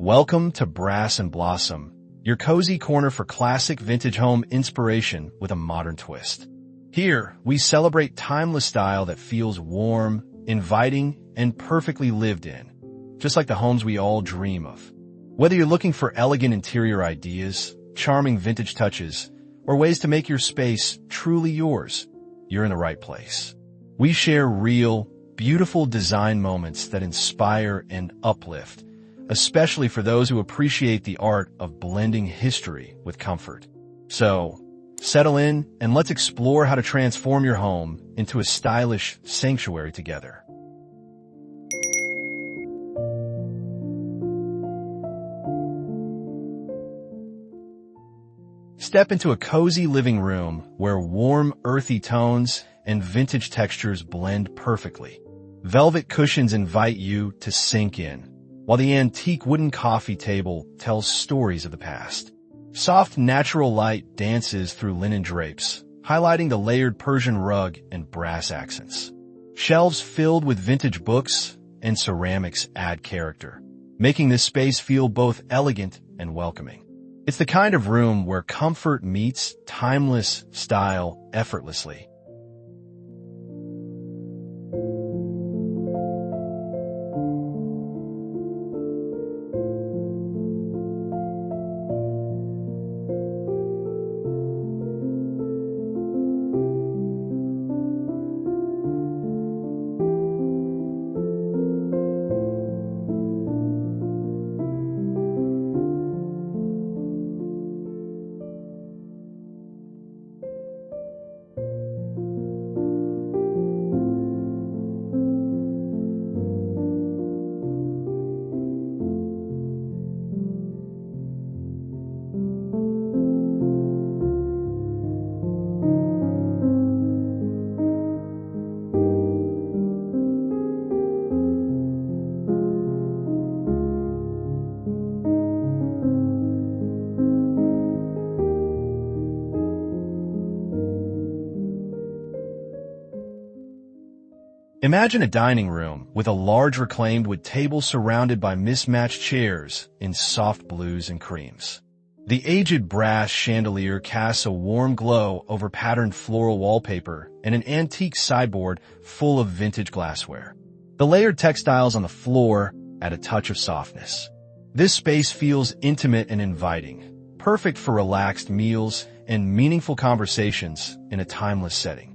Welcome to Brass and Blossom, your cozy corner for classic vintage home inspiration with a modern twist. Here, we celebrate timeless style that feels warm, inviting, and perfectly lived in, just like the homes we all dream of. Whether you're looking for elegant interior ideas, charming vintage touches, or ways to make your space truly yours, you're in the right place. We share real, beautiful design moments that inspire and uplift, especially for those who appreciate the art of blending history with comfort. So, settle in and let's explore how to transform your home into a stylish sanctuary together. Step into a cozy living room where warm, earthy tones and vintage textures blend perfectly. Velvet cushions invite you to sink in, while the antique wooden coffee table tells stories of the past. Soft, natural light dances through linen drapes, highlighting the layered Persian rug and brass accents. Shelves filled with vintage books and ceramics add character, making this space feel both elegant and welcoming. It's the kind of room where comfort meets timeless style effortlessly. Imagine a dining room with a large reclaimed wood table surrounded by mismatched chairs in soft blues and creams. The aged brass chandelier casts a warm glow over patterned floral wallpaper and an antique sideboard full of vintage glassware. The layered textiles on the floor add a touch of softness. This space feels intimate and inviting, perfect for relaxed meals and meaningful conversations in a timeless setting.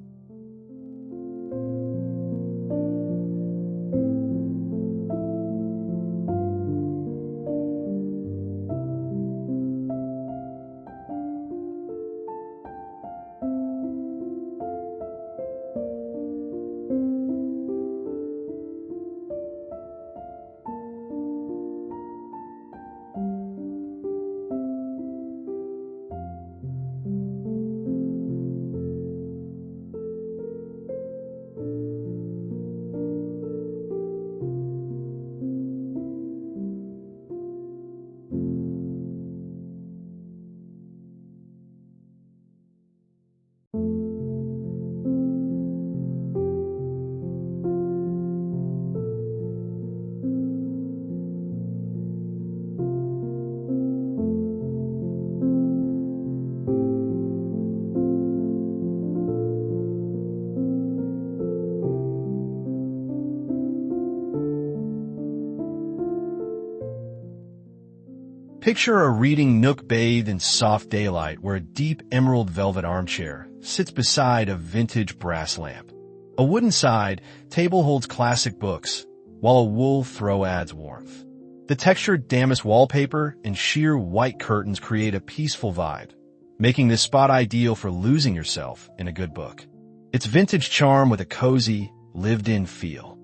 Picture a reading nook bathed in soft daylight where a deep emerald velvet armchair sits beside a vintage brass lamp. A wooden side table holds classic books, while a wool throw adds warmth. The textured damask wallpaper and sheer white curtains create a peaceful vibe, making this spot ideal for losing yourself in a good book. It's vintage charm with a cozy, lived-in feel.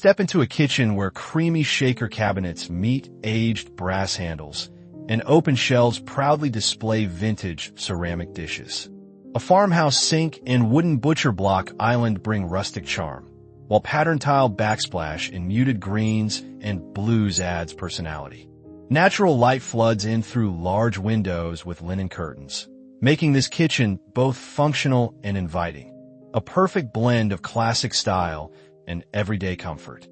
Step into a kitchen where creamy shaker cabinets meet aged brass handles, and open shelves proudly display vintage ceramic dishes. A farmhouse sink and wooden butcher block island bring rustic charm, while pattern tile backsplash in muted greens and blues adds personality. Natural light floods in through large windows with linen curtains, making this kitchen both functional and inviting. A perfect blend of classic style and everyday comfort.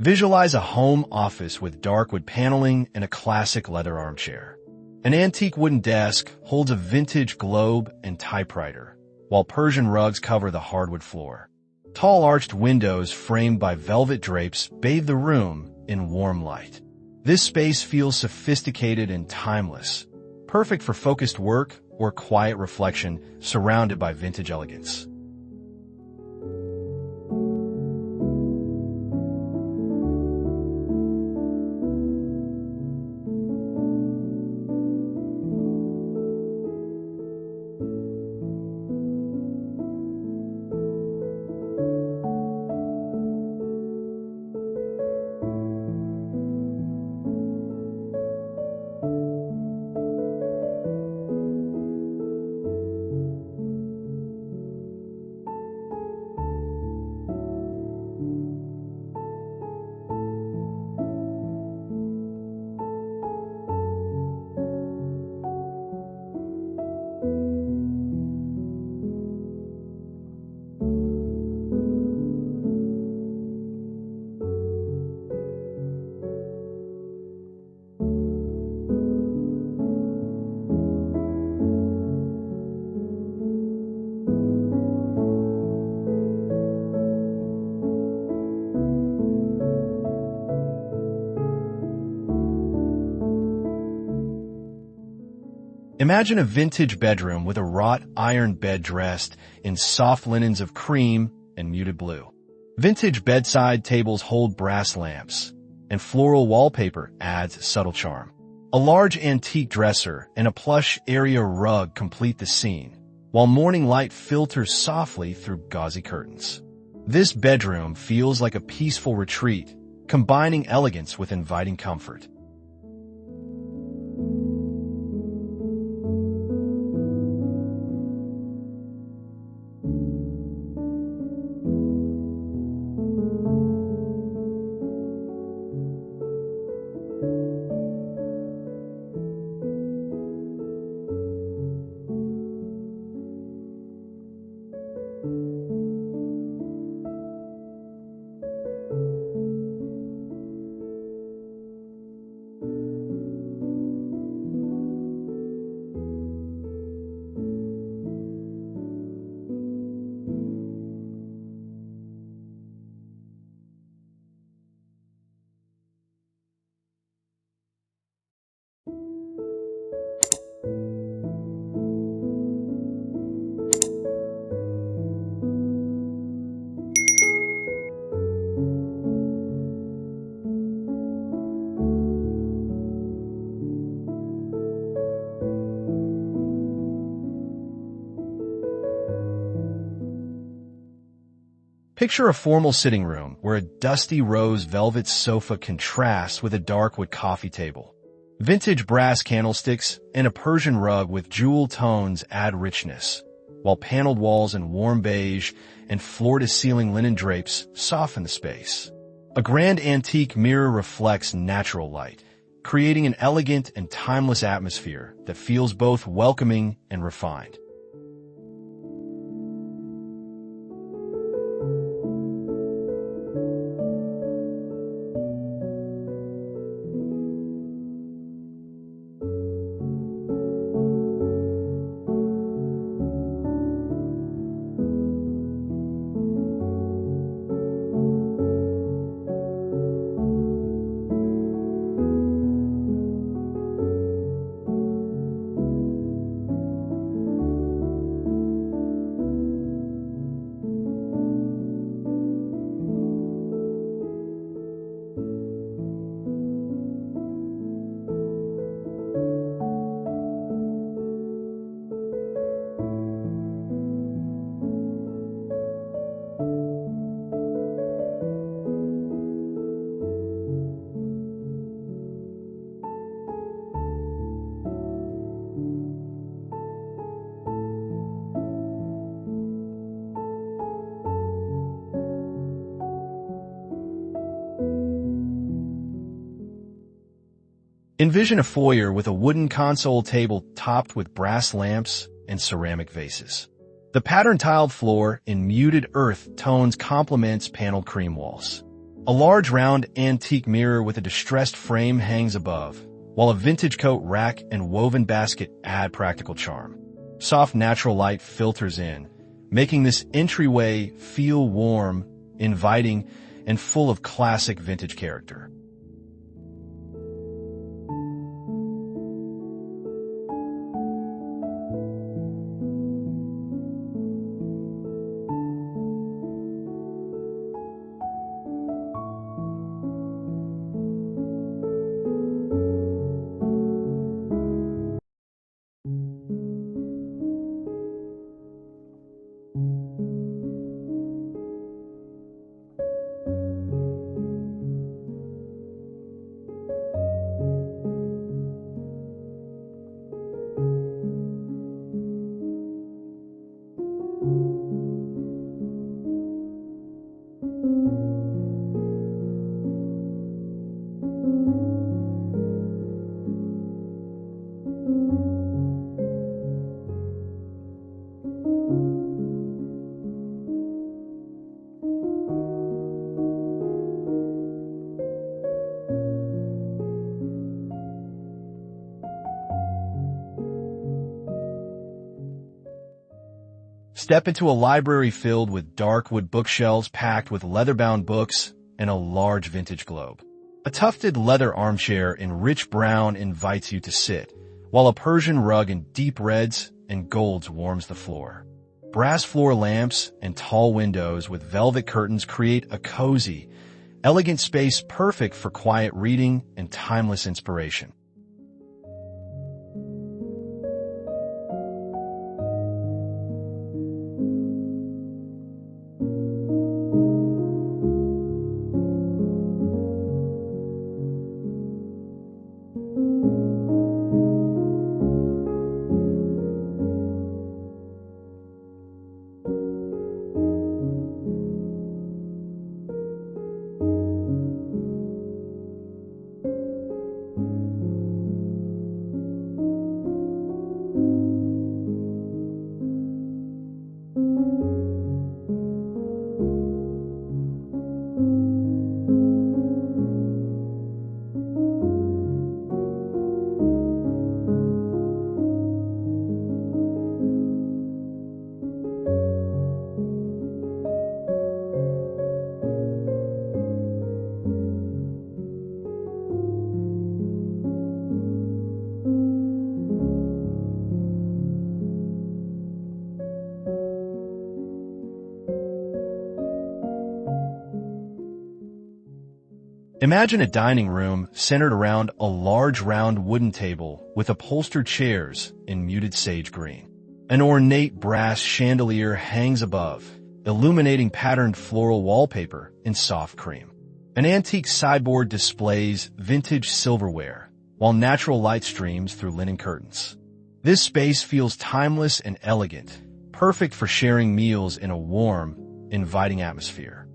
Visualize a home office with dark wood paneling and a classic leather armchair. An antique wooden desk holds a vintage globe and typewriter, while Persian rugs cover the hardwood floor. Tall arched windows framed by velvet drapes bathe the room in warm light. This space feels sophisticated and timeless, perfect for focused work or quiet reflection surrounded by vintage elegance. Imagine a vintage bedroom with a wrought iron bed dressed in soft linens of cream and muted blue. Vintage bedside tables hold brass lamps, and floral wallpaper adds subtle charm. A large antique dresser and a plush area rug complete the scene, while morning light filters softly through gauzy curtains. This bedroom feels like a peaceful retreat, combining elegance with inviting comfort. Picture a formal sitting room where a dusty rose velvet sofa contrasts with a dark wood coffee table. Vintage brass candlesticks and a Persian rug with jewel tones add richness, while paneled walls in warm beige and floor-to-ceiling linen drapes soften the space. A grand antique mirror reflects natural light, creating an elegant and timeless atmosphere that feels both welcoming and refined. Envision a foyer with a wooden console table topped with brass lamps and ceramic vases. The patterned tiled floor in muted earth tones complements paneled cream walls. A large round antique mirror with a distressed frame hangs above, while a vintage coat rack and woven basket add practical charm. Soft natural light filters in, making this entryway feel warm, inviting, and full of classic vintage character. Step into a library filled with dark wood bookshelves packed with leather-bound books and a large vintage globe. A tufted leather armchair in rich brown invites you to sit, while a Persian rug in deep reds and golds warms the floor. Brass floor lamps and tall windows with velvet curtains create a cozy, elegant space perfect for quiet reading and timeless inspiration. Imagine a dining room centered around a large round wooden table with upholstered chairs in muted sage green. An ornate brass chandelier hangs above, illuminating patterned floral wallpaper in soft cream. An antique sideboard displays vintage silverware, while natural light streams through linen curtains. This space feels timeless and elegant, perfect for sharing meals in a warm, inviting atmosphere.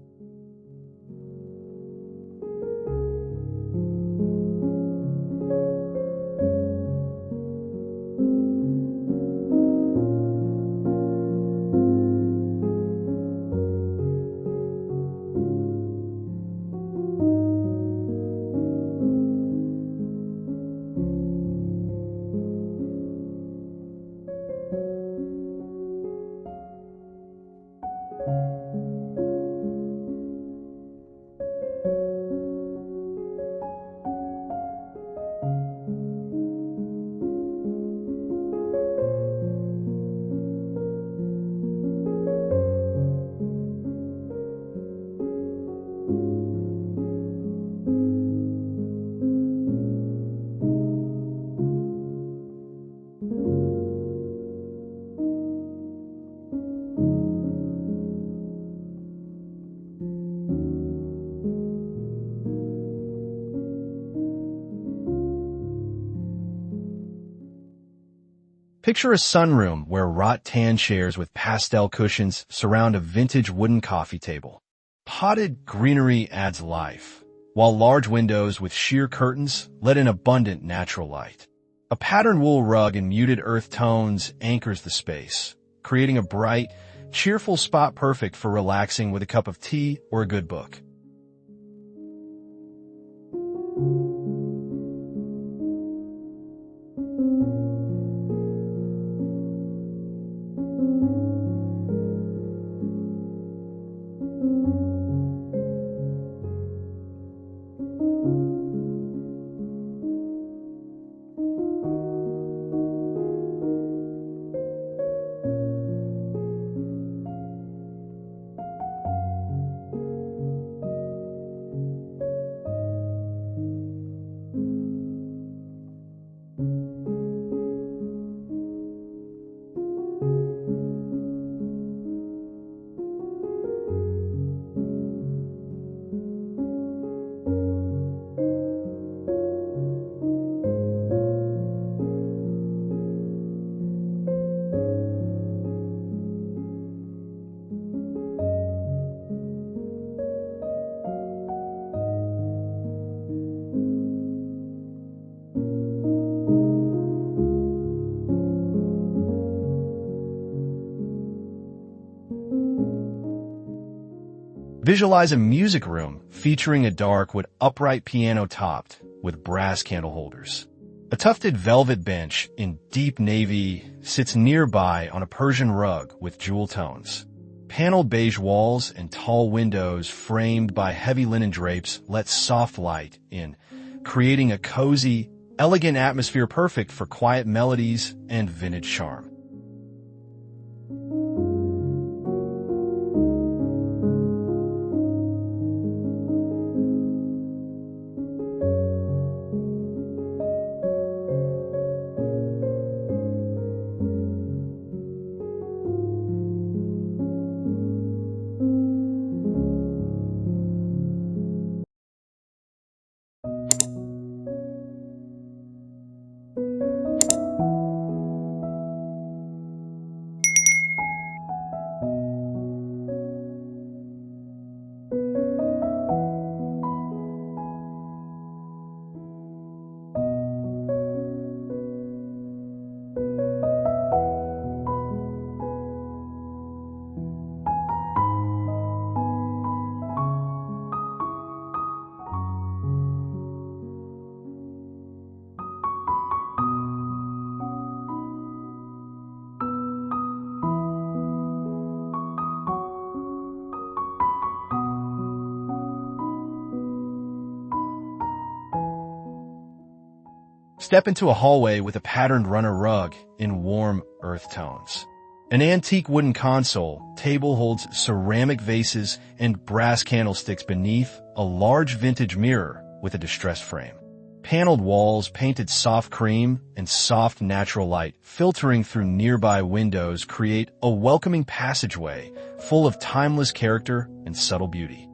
Picture a sunroom where wrought tan chairs with pastel cushions surround a vintage wooden coffee table. Potted greenery adds life, while large windows with sheer curtains let in abundant natural light. A patterned wool rug in muted earth tones anchors the space, creating a bright, cheerful spot perfect for relaxing with a cup of tea or a good book. Visualize a music room featuring a dark wood upright piano topped with brass candle holders. A tufted velvet bench in deep navy sits nearby on a Persian rug with jewel tones. Paneled beige walls and tall windows framed by heavy linen drapes let soft light in, creating a cozy, elegant atmosphere perfect for quiet melodies and vintage charm. Step into a hallway with a patterned runner rug in warm earth tones. An antique wooden console table holds ceramic vases and brass candlesticks beneath a large vintage mirror with a distressed frame. Paneled walls painted soft cream and soft natural light filtering through nearby windows create a welcoming passageway full of timeless character and subtle beauty.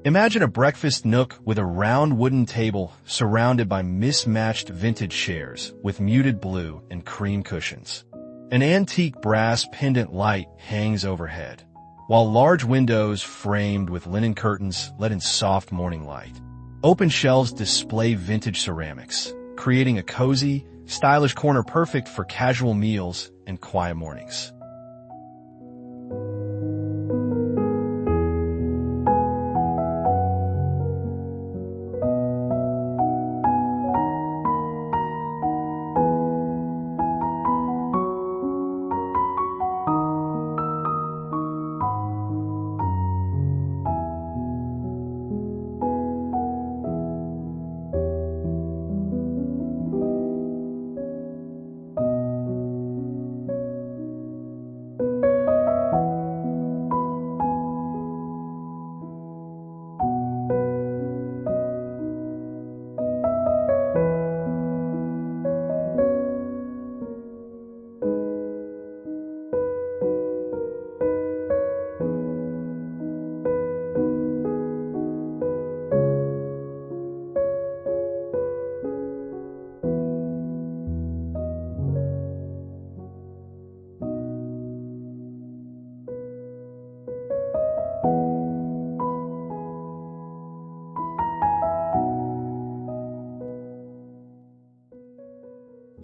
Imagine a breakfast nook with a round wooden table surrounded by mismatched vintage chairs with muted blue and cream cushions. An antique brass pendant light hangs overhead, while large windows framed with linen curtains let in soft morning light. Open shelves display vintage ceramics, creating a cozy, stylish corner perfect for casual meals and quiet mornings.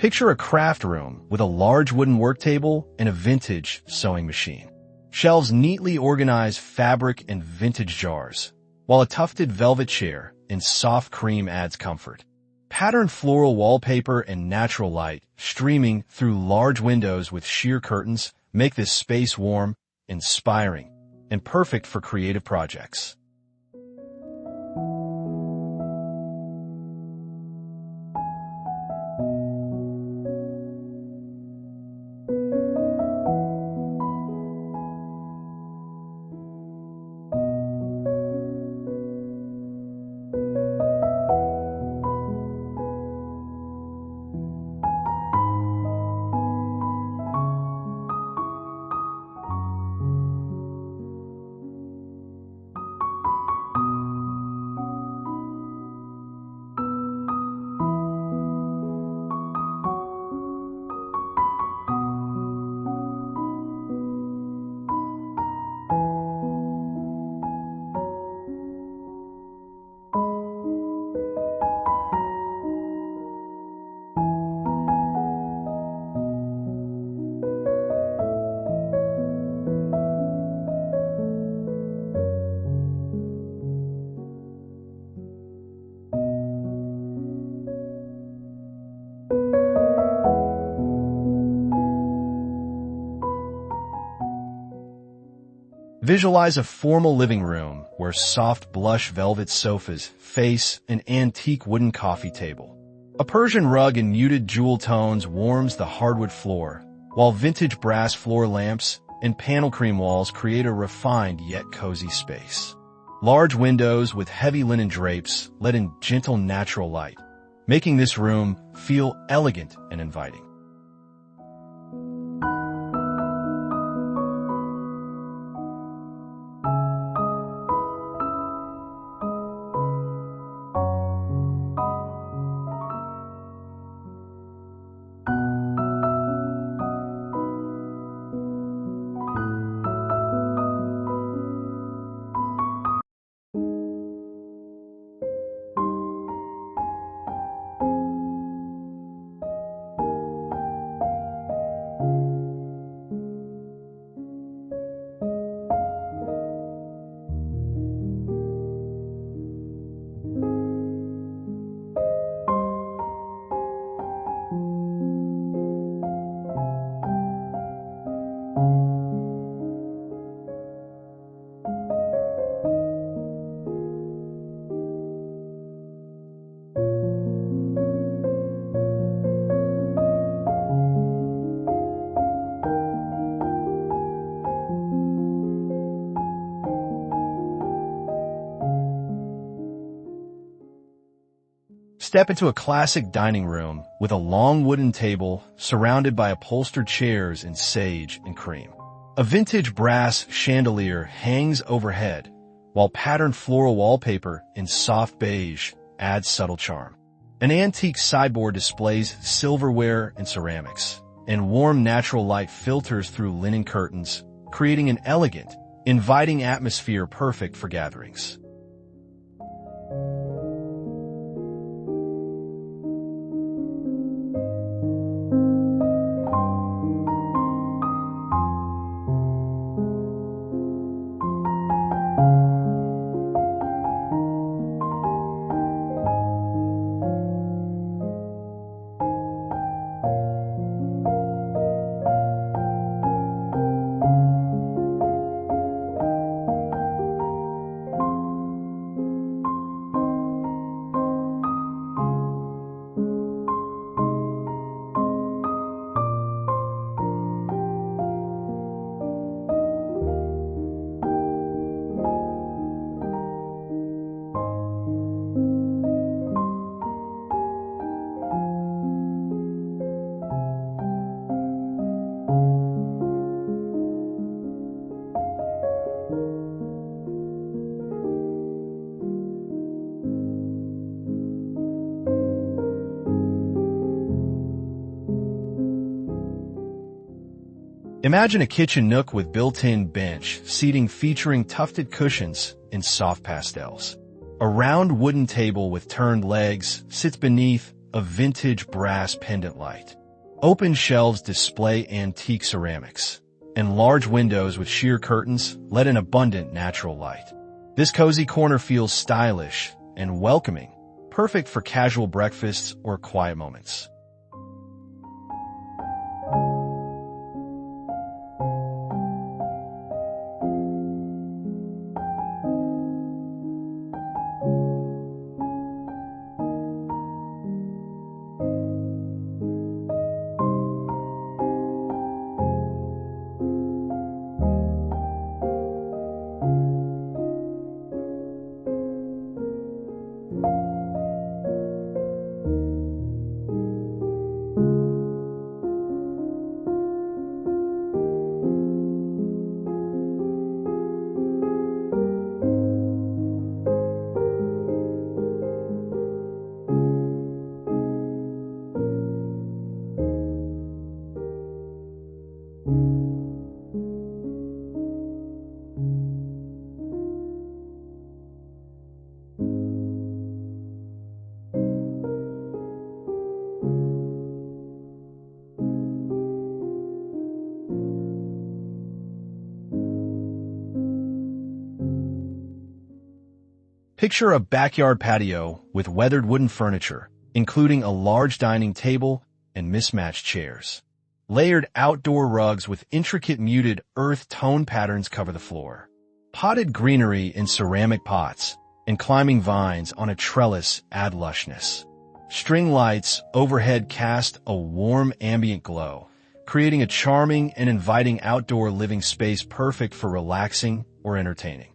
Picture a craft room with a large wooden work table and a vintage sewing machine. Shelves neatly organize fabric and vintage jars, while a tufted velvet chair in soft cream adds comfort. Patterned floral wallpaper and natural light streaming through large windows with sheer curtains make this space warm, inspiring, and perfect for creative projects. Visualize a formal living room where soft blush velvet sofas face an antique wooden coffee table. A Persian rug in muted jewel tones warms the hardwood floor, while vintage brass floor lamps and panel cream walls create a refined yet cozy space. Large windows with heavy linen drapes let in gentle natural light, making this room feel elegant and inviting. Step into a classic dining room with a long wooden table surrounded by upholstered chairs in sage and cream. A vintage brass chandelier hangs overhead, while patterned floral wallpaper in soft beige adds subtle charm. An antique sideboard displays silverware and ceramics, and warm natural light filters through linen curtains, creating an elegant, inviting atmosphere perfect for gatherings. Imagine a kitchen nook with built-in bench seating featuring tufted cushions in soft pastels. A round wooden table with turned legs sits beneath a vintage brass pendant light. Open shelves display antique ceramics, and large windows with sheer curtains let in abundant natural light. This cozy corner feels stylish and welcoming, perfect for casual breakfasts or quiet moments. Picture a backyard patio with weathered wooden furniture, including a large dining table and mismatched chairs. Layered outdoor rugs with intricate muted earth tone patterns cover the floor. Potted greenery in ceramic pots and climbing vines on a trellis add lushness. String lights overhead cast a warm ambient glow, creating a charming and inviting outdoor living space perfect for relaxing or entertaining.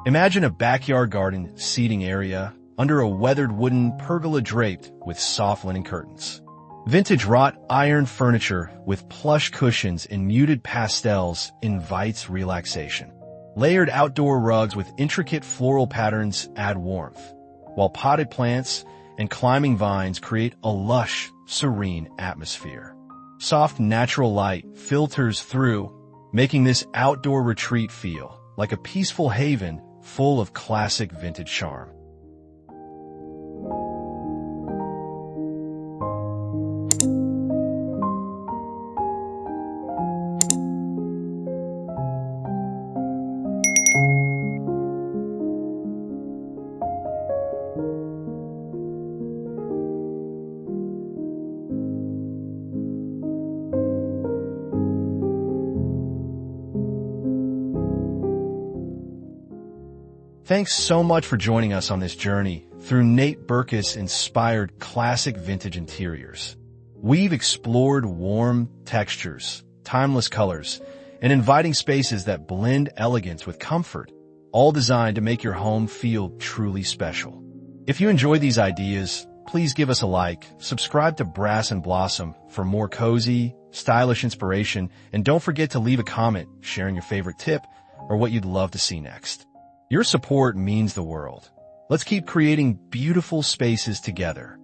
Imagine a backyard garden seating area under a weathered wooden pergola draped with soft linen curtains. Vintage wrought iron furniture with plush cushions and muted pastels invites relaxation. Layered outdoor rugs with intricate floral patterns add warmth, while potted plants and climbing vines create a lush, serene atmosphere. Soft, natural light filters through, making this outdoor retreat feel like a peaceful haven full of classic vintage charm. Thanks so much for joining us on this journey through Nate Berkus-inspired classic vintage interiors. We've explored warm textures, timeless colors, and inviting spaces that blend elegance with comfort, all designed to make your home feel truly special. If you enjoy these ideas, please give us a like, subscribe to Brass and Blossom for more cozy, stylish inspiration, and don't forget to leave a comment sharing your favorite tip or what you'd love to see next. Your support means the world. Let's keep creating beautiful spaces together.